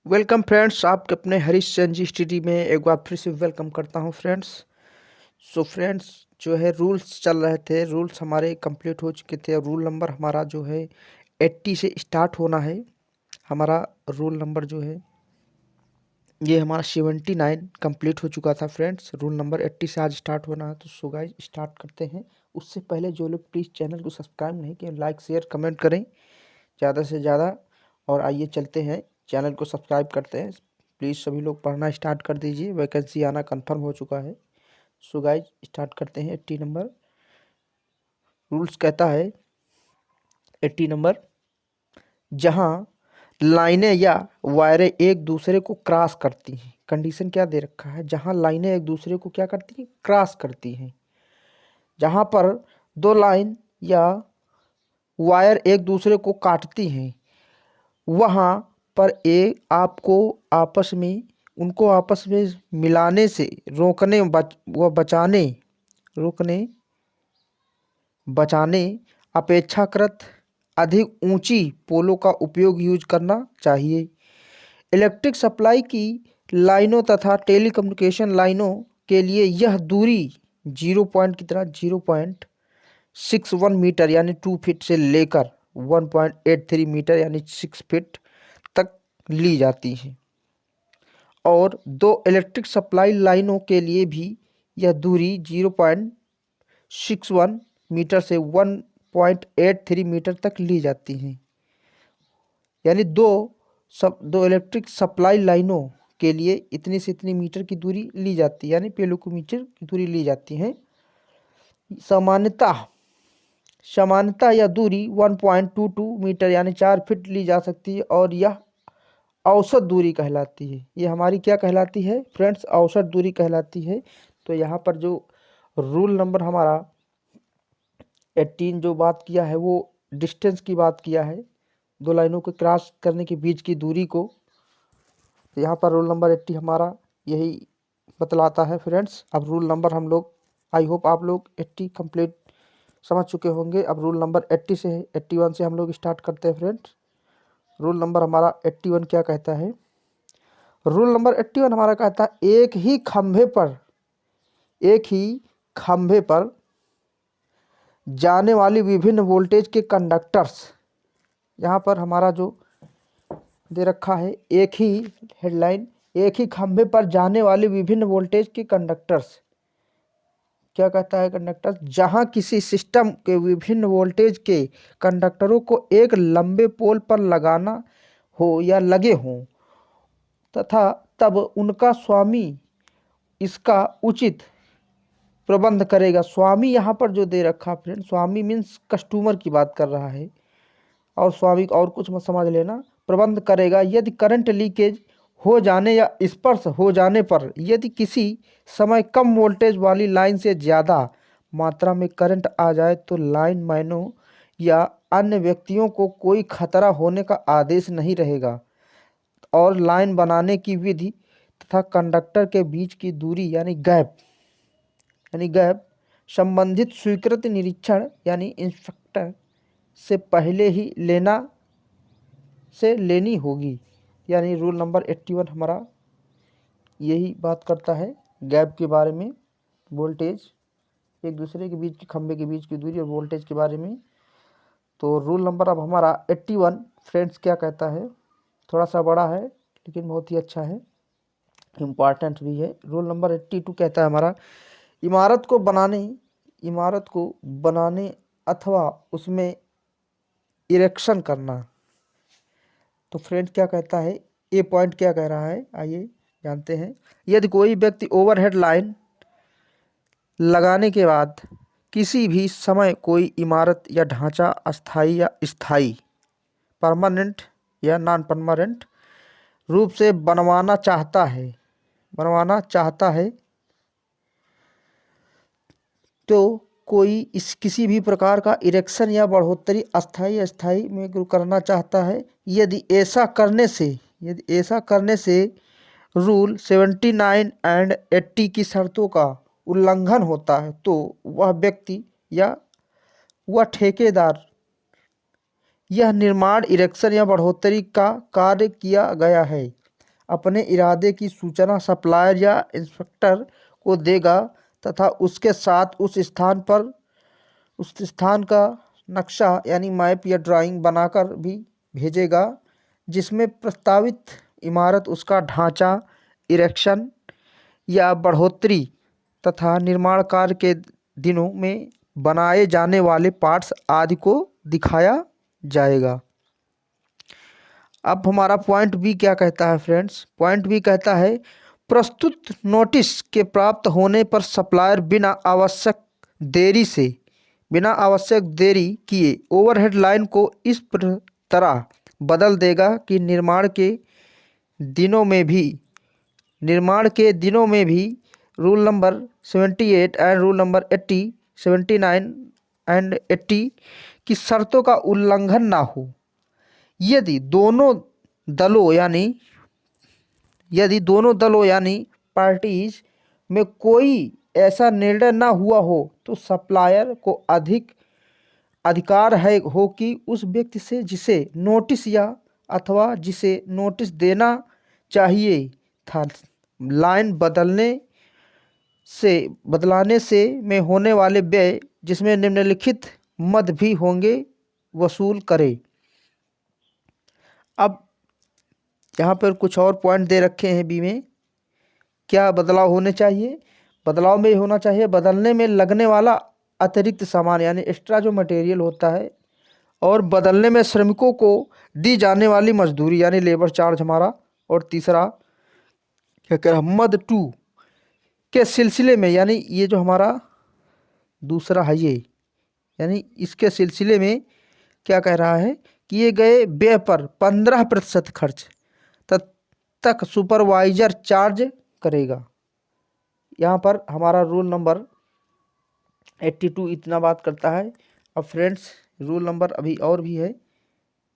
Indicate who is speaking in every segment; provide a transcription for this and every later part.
Speaker 1: Welcome friends, आपके अपने Harish Chand ji study में एक बार फिर से वेलकम करता हूं फ्रेंड्स। सो फ्रेंड्स, जो है रूल्स चल रहे थे, रूल्स हमारे कंप्लीट हो चुके थे। रूल नंबर हमारा जो है 80 से स्टार्ट होना है। हमारा रूल नंबर जो है ये हमारा 79 कंप्लीट हो चुका था फ्रेंड्स। रूल नंबर 80 से आज स्टार्ट होना है। तो सो गाइस स्टार्ट करते हैं। उससे पहले जो लोग प्लीज़ चैनल को सब्सक्राइब नहीं किए, लाइक शेयर कमेंट करें ज़्यादा से ज़्यादा। और आइए चलते हैं, चैनल को सब्सक्राइब करते हैं। प्लीज़ सभी लोग पढ़ना स्टार्ट कर दीजिए, वैकेंसी आना कंफर्म हो चुका है। सो गाइज स्टार्ट करते हैं। 80 नंबर रूल्स कहता है, 80 नंबर, जहां लाइनें या वायरें एक दूसरे को क्रॉस करती हैं। कंडीशन क्या दे रखा है? जहां लाइनें एक दूसरे को क्या करती हैं? क्रॉस करती हैं। जहां पर दो लाइन या वायर एक दूसरे को काटती हैं, वहाँ पर आपको आपस में उनको आपस में मिलाने से रोकने व बचाने अपेक्षाकृत अधिक ऊंची पोलों का उपयोग यूज करना चाहिए। इलेक्ट्रिक सप्लाई की लाइनों तथा टेलीकम्युनिकेशन लाइनों के लिए यह दूरी 0.61 मीटर यानी 2 फीट से लेकर 1.83 मीटर यानी 6 फीट तक ली जाती है। और दो इलेक्ट्रिक सप्लाई लाइनों के लिए भी यह दूरी 0.61 मीटर से 1.83 मीटर तक ली जाती है। यानी दो इलेक्ट्रिक सप्लाई लाइनों के लिए इतनी से इतनी मीटर की दूरी ली जाती है, यानी किलोमीटर की दूरी ली जाती है। सामान्यतः यह दूरी 1.22 मीटर यानी 4 फीट ली जा सकती है और यह औसत दूरी कहलाती है। ये हमारी क्या कहलाती है फ्रेंड्स? औसत दूरी कहलाती है। तो यहाँ पर जो रूल नंबर हमारा 18 जो बात किया है वो डिस्टेंस की बात किया है, दो लाइनों को क्रॉस करने के बीच की दूरी को। तो यहाँ पर रूल नंबर 80 हमारा यही बतलाता है फ्रेंड्स। अब रूल नंबर हम लोग, आई होप आप लोग 80 कंप्लीट समझ चुके होंगे। अब रूल नंबर 80 से 81 से हम लोग स्टार्ट करते हैं फ्रेंड्स। रूल नंबर हमारा 81 क्या कहता है? रूल नंबर 81 हमारा कहता है, एक ही खंभे पर जाने वाली विभिन्न वोल्टेज के कंडक्टर्स। यहाँ पर हमारा जो दे रखा है, एक ही हेडलाइन, एक ही खंभे पर जाने वाले विभिन्न वोल्टेज के कंडक्टर्स। क्या कहता है कंडक्टर्स? जहां किसी सिस्टम के विभिन्न वोल्टेज के कंडक्टरों को एक लंबे पोल पर लगाना हो या लगे हों तथा तब उनका स्वामी इसका उचित प्रबंध करेगा। स्वामी यहाँ पर जो दे रखा फ्रेंड, स्वामी मीन्स कस्टमर की बात कर रहा है, और स्वामी और कुछ मत समझ लेना। प्रबंध करेगा यदि करंट लीकेज हो जाने या स्पर्श हो जाने पर यदि किसी समय कम वोल्टेज वाली लाइन से ज़्यादा मात्रा में करंट आ जाए तो लाइन मैनों या अन्य व्यक्तियों को कोई खतरा होने का आदेश नहीं रहेगा। और लाइन बनाने की विधि तथा कंडक्टर के बीच की दूरी यानी गैप संबंधित स्वीकृत निरीक्षण यानी इंस्पेक्टर से पहले ही लेनी होगी। यानी रूल नंबर 81 हमारा यही बात करता है गैप के बारे में, वोल्टेज एक दूसरे के बीच, खंभे के बीच की दूरी और वोल्टेज के बारे में। तो रूल नंबर अब हमारा 81 फ्रेंड्स क्या कहता है? थोड़ा सा बड़ा है लेकिन बहुत ही अच्छा है, इम्पॉर्टेंट भी है। रूल नंबर 82 कहता है हमारा, इमारत को बनाने अथवा उसमें इरेक्शन करना। तो फ्रेंड क्या कहता है? ए पॉइंट क्या कह रहा है, आइए जानते हैं। यदि कोई व्यक्ति ओवरहेड लाइन लगाने के बाद किसी भी समय कोई इमारत या ढांचा स्थायी परमानेंट या नॉन परमानेंट रूप से बनवाना चाहता है तो कोई किसी भी प्रकार का इरेक्शन या बढ़ोतरी अस्थाई में करना चाहता है, यदि ऐसा करने से रूल 79 एंड 80 की शर्तों का उल्लंघन होता है तो वह व्यक्ति या वह ठेकेदार यह निर्माण, इरेक्शन या बढ़ोतरी का कार्य किया गया है अपने इरादे की सूचना सप्लायर या इंस्पेक्टर को देगा तथा उसके साथ उस स्थान का नक्शा यानी मैप या ड्राइंग बनाकर भी भेजेगा, जिसमें प्रस्तावित इमारत, उसका ढांचा, इरेक्शन या बढ़ोतरी तथा निर्माण कार्य के दिनों में बनाए जाने वाले पार्ट्स आदि को दिखाया जाएगा। अब हमारा पॉइंट बी क्या कहता है फ्रेंड्स? पॉइंट बी कहता है प्रस्तुत नोटिस के प्राप्त होने पर सप्लायर बिना आवश्यक देरी किए ओवरहेड लाइन को इस तरह बदल देगा कि निर्माण के दिनों में भी rule number 78 and rule number 80, 79 and 80 की शर्तों का उल्लंघन ना हो। यदि दोनों दलों यानी पार्टीज में कोई ऐसा निर्णय ना हुआ हो तो सप्लायर को अधिकार हो कि उस व्यक्ति से जिसे नोटिस अथवा जिसे नोटिस देना चाहिए था लाइन बदलाने से में होने वाले व्यय, जिसमें निम्नलिखित मद भी होंगे, वसूल करे। अब यहाँ पर कुछ और पॉइंट दे रखे हैं बी में। क्या बदलाव होने चाहिए? बदलाव में होना चाहिए बदलने में लगने वाला अतिरिक्त सामान यानी एक्स्ट्रा जो मटेरियल होता है, और बदलने में श्रमिकों को दी जाने वाली मजदूरी यानी लेबर चार्ज हमारा। और तीसरा क्या कह रहा है, मद 2 के सिलसिले में, यानी ये जो हमारा दूसरा है ये, यानी इसके सिलसिले में क्या कह रहा है, किए गए व्यय पर 15% खर्च तक सुपरवाइजर चार्ज करेगा। यहाँ पर हमारा रूल नंबर 82 इतना बात करता है। अब फ्रेंड्स रूल नंबर अभी और भी है।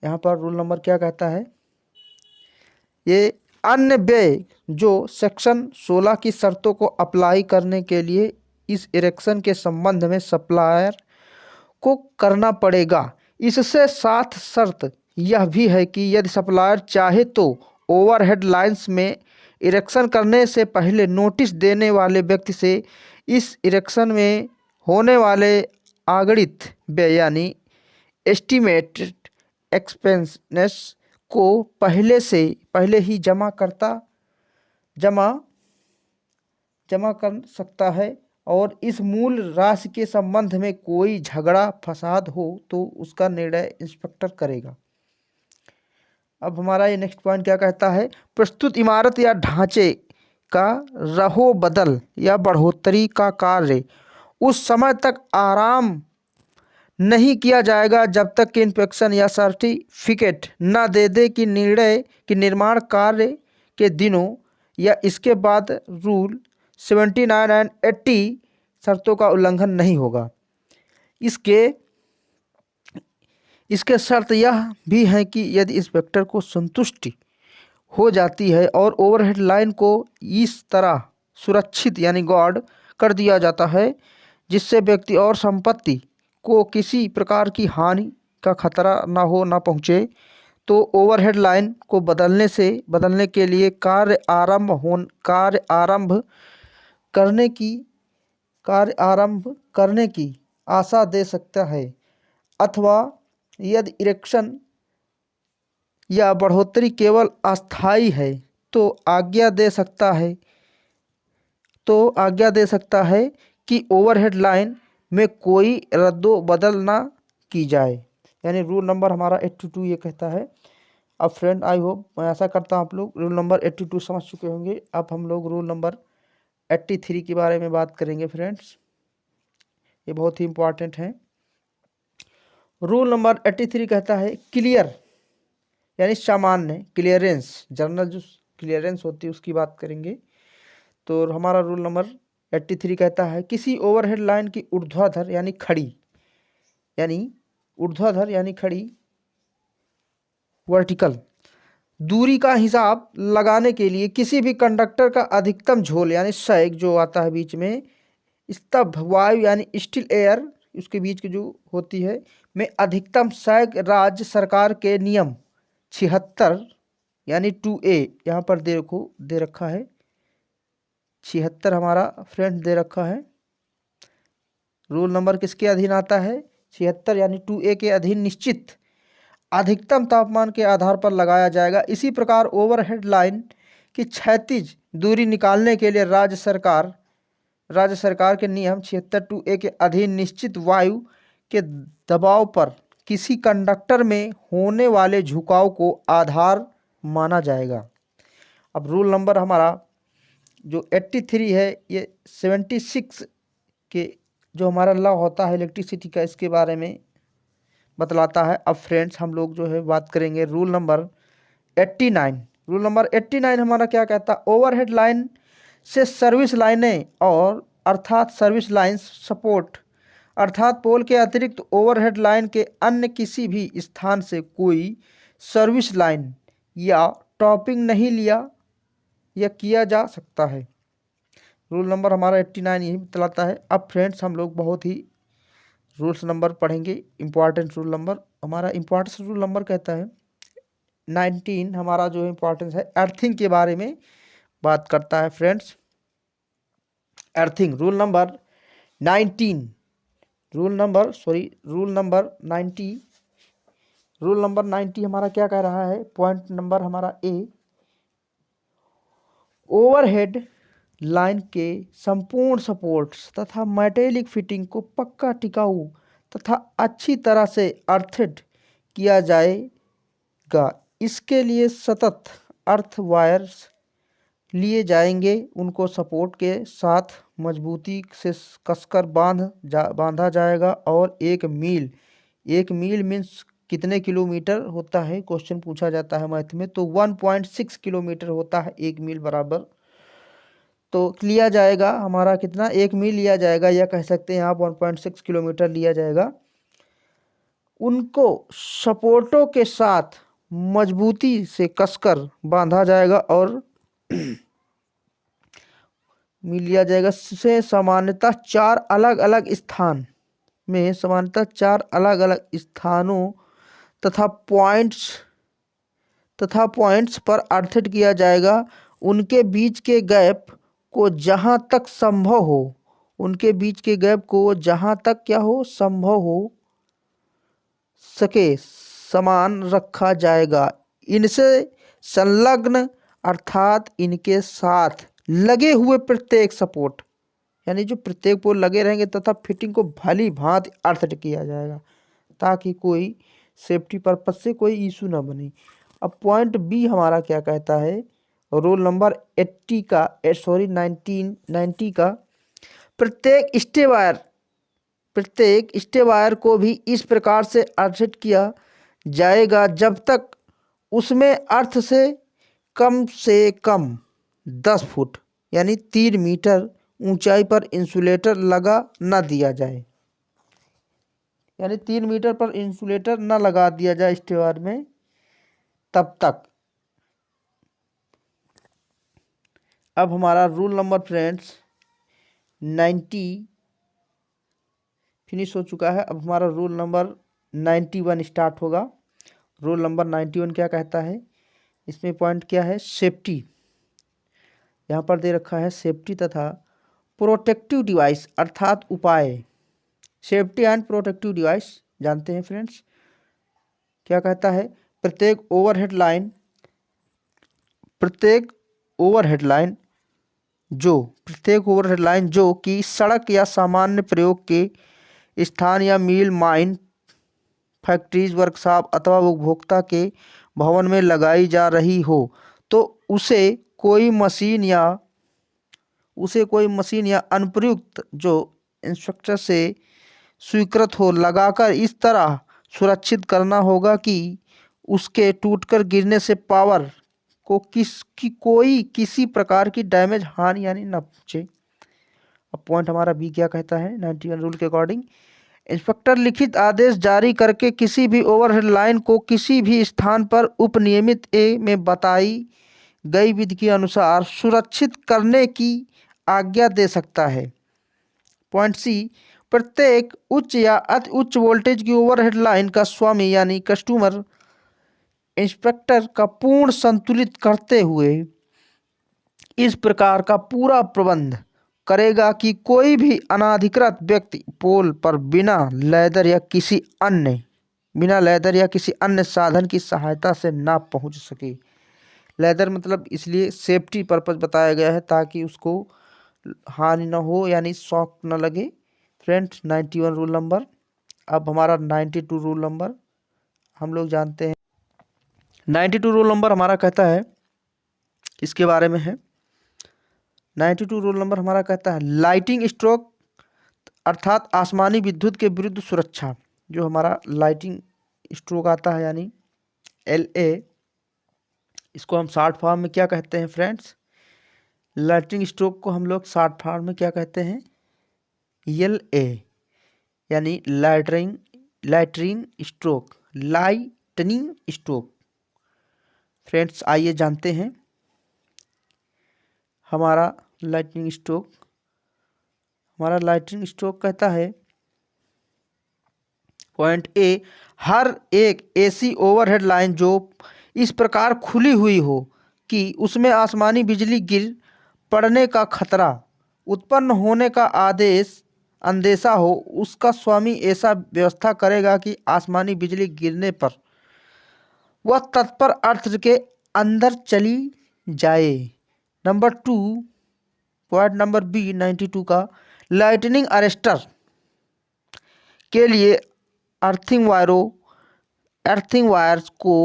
Speaker 1: यहाँ पर रूल नंबर क्या कहता है, ये अन्य व्यय जो सेक्शन 16 की शर्तों को अप्लाई करने के लिए इस इरेक्शन के संबंध में सप्लायर को करना पड़ेगा। इससे साथ शर्त यह भी है कि यदि सप्लायर चाहे तो ओवरहेड लाइंस में इरेक्शन करने से पहले नोटिस देने वाले व्यक्ति से इस इरेक्शन में होने वाले आगणित व्यय यानी एस्टिमेटेड एक्सपेंसेस को पहले ही जमा कर सकता है, और इस मूल राशि के संबंध में कोई झगड़ा फसाद हो तो उसका निर्णय इंस्पेक्टर करेगा। अब हमारा ये नेक्स्ट पॉइंट क्या कहता है, प्रस्तुत इमारत या ढांचे का रहो बदल या बढ़ोतरी का कार्य उस समय तक आराम नहीं किया जाएगा जब तक कि इंस्पेक्शन या सर्टिफिकेट न दे कि निर्माण कार्य के दिनों या इसके बाद रूल 79 एंड 80 शर्तों का उल्लंघन नहीं होगा। इसके शर्त यह भी है कि यदि इंस्पेक्टर को संतुष्टि हो जाती है और ओवरहेड लाइन को इस तरह सुरक्षित यानी गार्ड कर दिया जाता है जिससे व्यक्ति और संपत्ति को किसी प्रकार की हानि का खतरा ना पहुँचे, तो ओवरहेड लाइन को बदलने के लिए कार्य आरंभ करने की आशा दे सकता है, अथवा यदि इरेक्शन या बढ़ोतरी केवल अस्थायी है तो आज्ञा दे सकता है कि ओवरहेड लाइन में कोई रद्दो बदल ना की जाए। यानी रूल नंबर हमारा 82 ये कहता है। अब फ्रेंड आई होप, मैं आशा करता हूँ आप लोग रूल नंबर 82 समझ चुके होंगे। अब हम लोग रूल नंबर 83 के बारे में बात करेंगे फ्रेंड्स, ये बहुत ही इम्पोर्टेंट है। रूल नंबर 83 कहता है क्लियर यानी सामान्य क्लियरेंस, जनरल जो क्लियरेंस होती है उसकी बात करेंगे। तो हमारा रूल नंबर 83 कहता है किसी ओवरहेड लाइन की ऊर्ध्वाधर यानी खड़ी वर्टिकल दूरी का हिसाब लगाने के लिए किसी भी कंडक्टर का अधिकतम झोल यानी सैग जो आता है बीच में, स्तब्ध वायु यानी स्टिल एयर उसके बीच की जो होती है में अधिकतम सैग राज्य सरकार के नियम 76 यानी 2A यहाँ पर दे रखा है 76 हमारा फ्रेंड दे रखा है। रूल नंबर किसके अधीन आता है? 76 यानी 2A के अधीन निश्चित अधिकतम तापमान के आधार पर लगाया जाएगा। इसी प्रकार ओवरहेड लाइन की क्षैतिज दूरी निकालने के लिए राज्य सरकार के नियम 76 2A के अधीन निश्चित वायु के दबाव पर किसी कंडक्टर में होने वाले झुकाव को आधार माना जाएगा। अब रूल नंबर हमारा जो 83 है ये 76 के जो हमारा लॉ होता है इलेक्ट्रिसिटी का, इसके बारे में बतलाता है। अब फ्रेंड्स हम लोग जो है बात करेंगे रूल नंबर 89। रूल नंबर 89 हमारा क्या कहता है? ओवरहेड लाइन से सर्विस लाइनें और अर्थात सर्विस लाइन सपोर्ट अर्थात पोल के अतिरिक्त ओवरहेड लाइन के अन्य किसी भी स्थान से कोई सर्विस लाइन या टॉपिंग नहीं लिया या किया जा सकता है। रूल नंबर हमारा 89 यही बतलाता है। अब फ्रेंड्स हम लोग बहुत ही रूल्स नंबर पढ़ेंगे। इम्पॉर्टेंट रूल नंबर हमारा इम्पॉर्टेंस रूल नंबर कहता है 19 हमारा जो इम्पॉर्टेंस है अर्थिंग के बारे में बात करता है friends. Earthing rule number 19 rule number 90 हमारा क्या कह रहा है? पॉइंट नंबर हमारा ए, ओवरहेड लाइन के संपूर्ण सपोर्ट्स तथा मेटेलिक फिटिंग को पक्का, टिकाऊ तथा अच्छी तरह से अर्थड किया जाएगा। इसके लिए सतत अर्थ वायर्स लिए जाएंगे, उनको सपोर्ट के साथ मजबूती से कसकर बांधा जाएगा। और 1 मील मीन्स कितने किलोमीटर होता है? क्वेश्चन पूछा जाता है मैथ में, तो 1.6 किलोमीटर होता है 1 मील बराबर। तो लिया जाएगा हमारा कितना? 1 मील लिया जाएगा, या कह सकते हैं आप 1.6 किलोमीटर लिया जाएगा। उनको सपोर्टों के साथ मजबूती से कसकर बांधा जाएगा और मिल लिया जाएगा। से सामान्यतः 4 अलग-अलग स्थानों तथा पॉइंट्स पर अर्थड किया जाएगा। उनके बीच के गैप को जहां तक संभव हो सके समान रखा जाएगा। इनसे संलग्न अर्थात इनके साथ लगे हुए प्रत्येक सपोर्ट यानी जो प्रत्येक पोल लगे रहेंगे तथा फिटिंग को भली भांति अर्थड किया जाएगा, ताकि कोई सेफ्टी पर्पज से कोई इशू ना बने। अब पॉइंट बी हमारा क्या कहता है? रूल नंबर 90 का प्रत्येक स्टे वायर को भी इस प्रकार से अर्थड किया जाएगा जब तक उसमें अर्थ से कम 10 फुट यानी 3 मीटर ऊंचाई पर इंसुलेटर लगा न दिया जाए। यानी 3 मीटर पर इंसुलेटर न लगा दिया जाए स्टे वायर में तब तक। अब हमारा रूल नंबर फ्रेंड्स 90 फिनिश हो चुका है। अब हमारा रूल नंबर 91 स्टार्ट होगा। रूल नंबर 91 क्या कहता है? इसमें पॉइंट क्या है? सेफ्टी। यहाँ पर दे रखा है सेफ्टी तथा प्रोटेक्टिव डिवाइस अर्थात उपाय। सेफ्टी एंड प्रोटेक्टिव डिवाइस जानते हैं फ्रेंड्स। क्या कहता है? प्रत्येक ओवरहेड लाइन जो कि सड़क या सामान्य प्रयोग के स्थान या मिल, माइन, फैक्ट्रीज, वर्कशॉप अथवा उपभोक्ता के भवन में लगाई जा रही हो, तो उसे कोई मशीन या अनुप्रयुक्त जो इंस्ट्रक्टर से स्वीकृत हो लगाकर इस तरह सुरक्षित करना होगा कि उसके टूटकर गिरने से पावर को किसी प्रकार की डैमेज, हानि यानी न पहुंचे। अब पॉइंट हमारा बी क्या कहता है? 91 रूल के अकॉर्डिंग इंस्पेक्टर लिखित आदेश जारी करके किसी भी ओवरहेड लाइन को किसी भी स्थान पर उपनियमित ए में बताई गई विधि के अनुसार सुरक्षित करने की आज्ञा दे सकता है। पॉइंट सी, प्रत्येक उच्च या अति उच्च वोल्टेज की ओवरहेड लाइन का स्वामी यानी कस्टमर इंस्पेक्टर का पूर्ण संतुलित करते हुए इस प्रकार का पूरा प्रबंध करेगा कि कोई भी अनाधिकृत व्यक्ति पोल पर बिना लैदर या किसी अन्य साधन की सहायता से ना पहुंच सके। लैदर मतलब इसलिए सेफ्टी पर्पस बताया गया है ताकि उसको हानि ना हो, यानी शॉक ना लगे। Friends 91 rule number. अब हमारा 92 रूल नंबर हम लोग जानते हैं। 92 रूल नंबर हमारा कहता है, इसके बारे में है। 92 रूल नंबर हमारा कहता है लाइटिंग स्ट्रोक अर्थात आसमानी विद्युत के विरुद्ध सुरक्षा। जो हमारा लाइटिंग स्ट्रोक आता है यानी LA, इसको हम शॉर्ट फॉर्म में क्या कहते हैं फ्रेंड्स? लाइटिंग स्ट्रोक को हम लोग शॉर्ट फॉर्म में क्या कहते हैं? LA यानी लाइटनिंग स्ट्रोक। फ्रेंड्स आइए जानते हैं हमारा लाइटनिंग स्ट्रोक कहता है पॉइंट ए, हर एक AC ओवरहेड लाइन जो इस प्रकार खुली हुई हो कि उसमें आसमानी बिजली गिर पड़ने का खतरा उत्पन्न होने का अंदेशा हो, उसका स्वामी ऐसा व्यवस्था करेगा कि आसमानी बिजली गिरने पर वह तत्पर अर्थ के अंदर चली जाए। नंबर 2, पॉइंट नंबर B 92 का, लाइटनिंग अरेस्टर के लिए अर्थिंग वायर्स को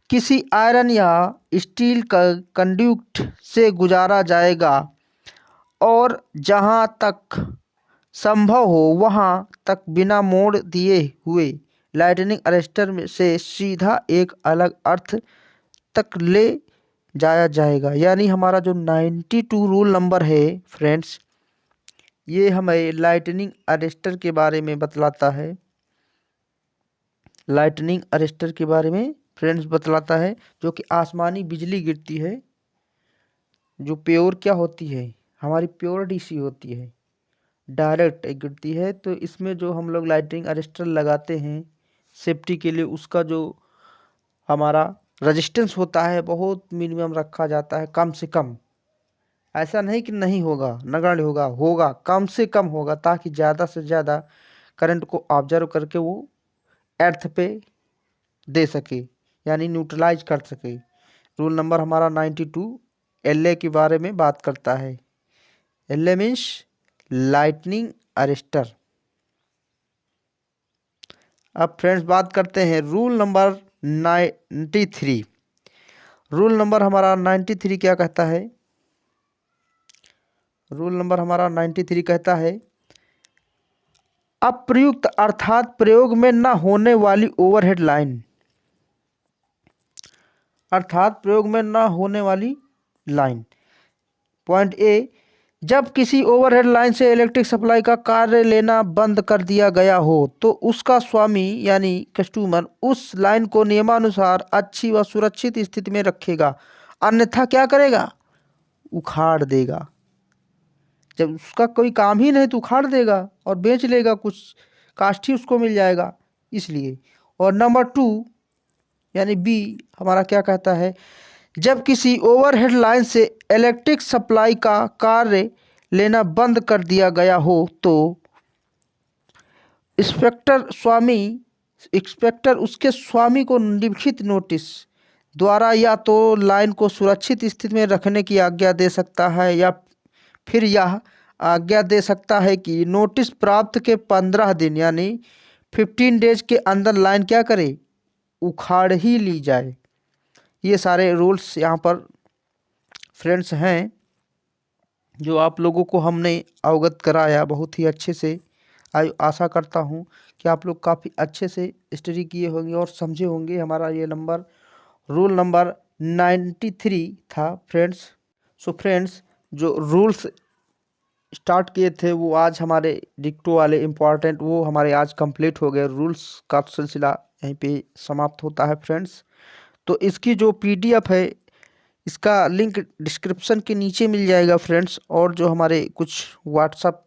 Speaker 1: किसी आयरन या स्टील का कंडक्ट से गुजारा जाएगा और जहां तक संभव हो वहां तक बिना मोड़ दिए हुए लाइटनिंग अरेस्टर में से सीधा एक अलग अर्थ तक ले जाया जाएगा। यानी हमारा जो 92 रूल नंबर है फ्रेंड्स, ये हमें लाइटनिंग अरेस्टर के बारे में बतलाता है। लाइटनिंग अरेस्टर के बारे में फ्रेंड्स बतलाता है, जो कि आसमानी बिजली गिरती है, जो प्योर क्या होती है, हमारी प्योर DC होती है, डायरेक्ट गिरती है। तो इसमें जो हम लोग लाइटनिंग अरेस्टर लगाते हैं सेफ्टी के लिए, उसका जो हमारा रेजिस्टेंस होता है बहुत मिनिमम रखा जाता है, कम से कम। ऐसा नहीं कि नहीं होगा, नगण्य होगा कम से कम होगा, ताकि ज़्यादा से ज़्यादा करंट को ऑब्जर्व करके वो अर्थ पे दे सके, यानी न्यूट्रलाइज कर सके। रूल नंबर हमारा 92 LA के बारे में बात करता है। LA means lightning arrester. अब फ्रेंड्स बात करते हैं रूल नंबर 93। रूल नंबर हमारा 93 क्या कहता है? रूल नंबर हमारा 93 कहता है अप्रयुक्त अर्थात प्रयोग में न होने वाली ओवरहेड लाइन, अर्थात प्रयोग में न होने वाली लाइन। पॉइंट ए, जब किसी ओवरहेड लाइन से इलेक्ट्रिक सप्लाई का कार्य लेना बंद कर दिया गया हो तो उसका स्वामी यानी कस्टमर उस लाइन को नियमानुसार अच्छी व सुरक्षित स्थिति में रखेगा, अन्यथा क्या करेगा? उखाड़ देगा। जब उसका कोई काम ही नहीं तो उखाड़ देगा और बेच लेगा, कुछ कास्ट ही उसको मिल जाएगा, इसलिए। और नंबर 2 यानी B हमारा क्या कहता है, जब किसी ओवरहेड लाइन से इलेक्ट्रिक सप्लाई का कार्य लेना बंद कर दिया गया हो तो इंस्पेक्टर उसके स्वामी को लिखित नोटिस द्वारा या तो लाइन को सुरक्षित स्थिति में रखने की आज्ञा दे सकता है, या फिर यह आज्ञा दे सकता है कि नोटिस प्राप्त के 15 दिन यानी 15 डेज के अंदर लाइन क्या करे? उखाड़ ही ली जाए। ये सारे रूल्स यहाँ पर फ्रेंड्स हैं जो आप लोगों को हमने अवगत कराया बहुत ही अच्छे से। आशा करता हूँ कि आप लोग काफ़ी अच्छे से स्टडी किए होंगे और समझे होंगे। हमारा ये रूल नंबर 93 था फ्रेंड्स। सो फ्रेंड्स जो रूल्स स्टार्ट किए थे वो आज हमारे डिक्टो वाले इम्पॉर्टेंट, वो हमारे आज कंप्लीट हो गए। रूल्स का सिलसिला यहीं पे समाप्त होता है फ्रेंड्स। तो इसकी जो PDF है इसका लिंक डिस्क्रिप्शन के नीचे मिल जाएगा फ्रेंड्स, और जो हमारे कुछ व्हाट्सअप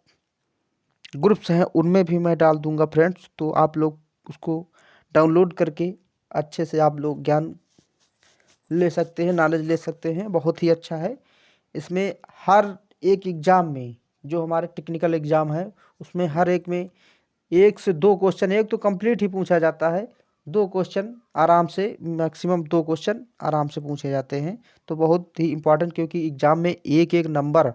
Speaker 1: ग्रुप्स हैं उनमें भी मैं डाल दूंगा फ्रेंड्स। तो आप लोग उसको डाउनलोड करके अच्छे से आप लोग ज्ञान ले सकते हैं, नॉलेज ले सकते हैं, बहुत ही अच्छा है। इसमें हर एक एग्ज़ाम में, जो हमारे टेक्निकल एग्ज़ाम है उसमें हर एक में 1 से 2 क्वेश्चन, एक तो कंप्लीट ही पूछा जाता है, 2 क्वेश्चन आराम से, मैक्सिमम 2 क्वेश्चन आराम से पूछे जाते हैं। तो बहुत ही इम्पोर्टेंट, क्योंकि एग्ज़ाम में एक नंबर,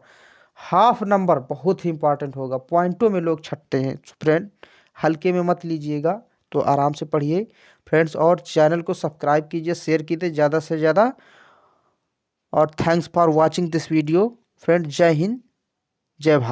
Speaker 1: हाफ नंबर बहुत ही इम्पोर्टेंट होगा, पॉइंटों में लोग छँटते हैं। फ्रेंड हल्के में मत लीजिएगा, तो आराम से पढ़िए फ्रेंड्स, और चैनल को सब्सक्राइब कीजिए, शेयर कीजिए ज़्यादा से ज़्यादा। और thanks for watching this video friend. जय हिंद, जय भारत।